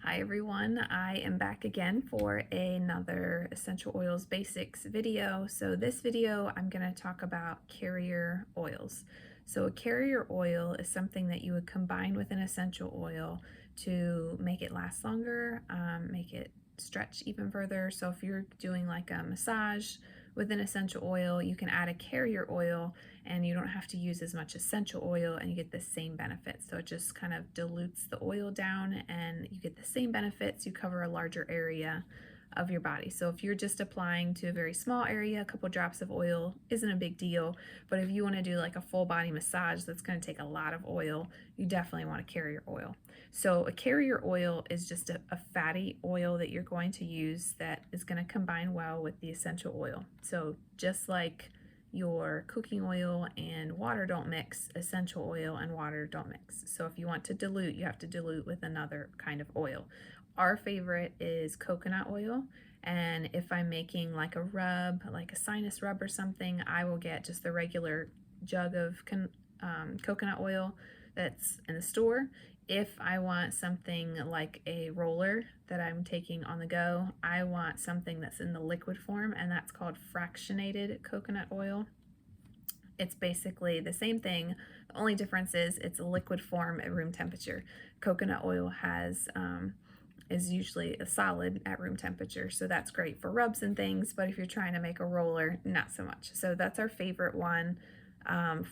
Hi everyone, I am back again for another essential oils basics video. So this video I'm going to talk about carrier oils. So a carrier oil is something that you would combine with an essential oil to make it last longer, make it stretch even further. So if you're doing like a massage with an essential oil, you can add a carrier oil and you don't have to use as much essential oil and you get the same benefits. So it just kind of dilutes the oil down and you get the same benefits. You cover a larger area of your body. So if you're just applying to a very small area, a couple drops of oil isn't a big deal. But if you want to do like a full body massage that's going to take a lot of oil, you definitely want a carrier oil. So a carrier oil is just a fatty oil that you're going to use that is going to combine well with the essential oil. So just like your cooking oil and water don't mix, essential oil and water don't mix. So if you want to dilute, you have to dilute with another kind of oil. Our favorite is coconut oil, and if I'm making like a rub, like a sinus rub or something, I will get just the regular jug of coconut oil that's in the store. If I want something like a roller that I'm taking on the go, I want something that's in the liquid form, and that's called fractionated coconut oil. It's basically the same thing. The only difference is it's a liquid form at room temperature. Coconut oil is usually a solid at room temperature, so that's great for rubs and things, but if you're trying to make a roller, not so much. So that's our favorite one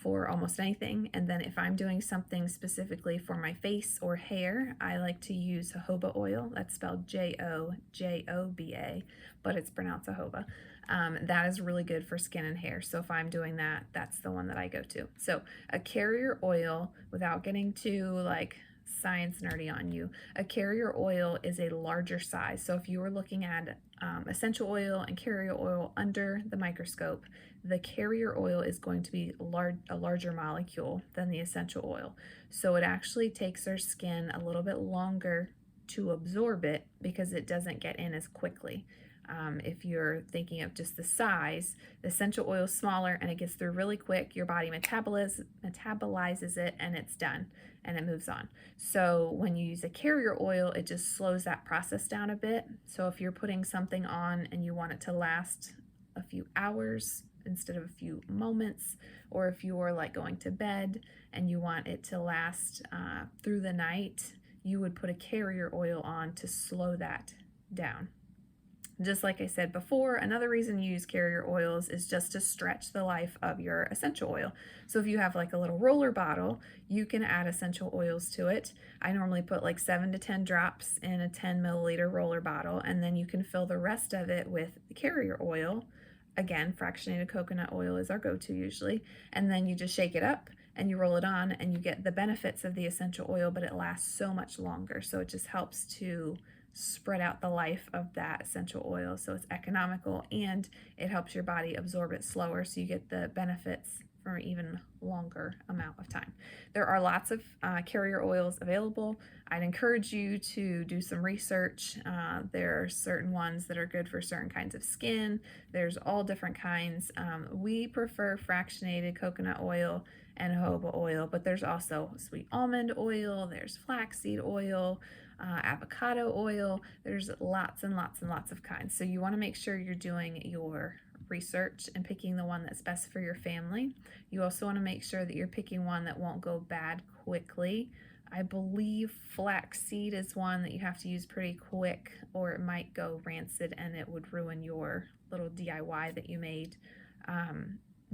for almost anything. And then if I'm doing something specifically for my face or hair, I like to use jojoba oil. That's spelled Jojoba, but it's pronounced jojoba. That is really good for skin and hair. So if I'm doing that, that's the one that I go to. So a carrier oil, without getting too like science nerdy on you, a carrier oil is a larger size. So if you were looking at essential oil and carrier oil under the microscope, the carrier oil is going to be a larger molecule than the essential oil. So it actually takes our skin a little bit longer to absorb it because it doesn't get in as quickly. If you're thinking of just the size, the essential oil is smaller and it gets through really quick. Your body metabolizes it and it's done and it moves on. So when you use a carrier oil, it just slows that process down a bit. So if you're putting something on and you want it to last a few hours instead of a few moments, or if you're like going to bed and you want it to last through the night, you would put a carrier oil on to slow that down. Just like I said before, another reason you use carrier oils is just to stretch the life of your essential oil. So if you have like a little roller bottle, you can add essential oils to it. I normally put like 7 to 10 drops in a 10 milliliter roller bottle, and then you can fill the rest of it with the carrier oil. Again, fractionated coconut oil is our go-to usually. And then you just shake it up and you roll it on and you get the benefits of the essential oil, but it lasts so much longer. So it just helps to spread out the life of that essential oil, so it's economical and it helps your body absorb it slower, so you get the benefits for an even longer amount of time. There are lots of carrier oils available. I'd encourage you to do some research. There are certain ones that are good for certain kinds of skin. There's all different kinds. We prefer fractionated coconut oil and jojoba oil, but there's also sweet almond oil, there's flaxseed oil, avocado oil. There's lots and lots and lots of kinds. So you want to make sure you're doing your research and picking the one that's best for your family. You also want to make sure that you're picking one that won't go bad quickly. I believe flaxseed is one that you have to use pretty quick or it might go rancid and it would ruin your little DIY that you made.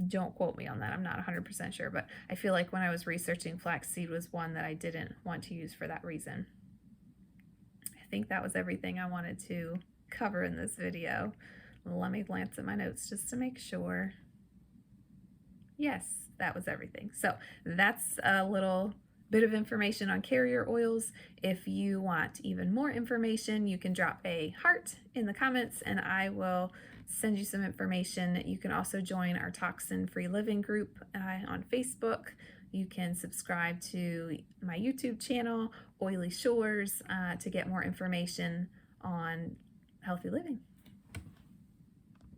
Don't quote me on that. I'm not 100% sure, but I feel like when I was researching, flaxseed was one that I didn't want to use for that reason. I think that was everything I wanted to cover in this video. Let me glance at my notes just to make sure. Yes, that was everything. So that's a little bit of information on carrier oils. If you want even more information, you can drop a heart in the comments and I will send you some information. You can also join our Toxin-Free Living group on Facebook. You can subscribe to my YouTube channel, Oily Shores, to get more information on healthy living.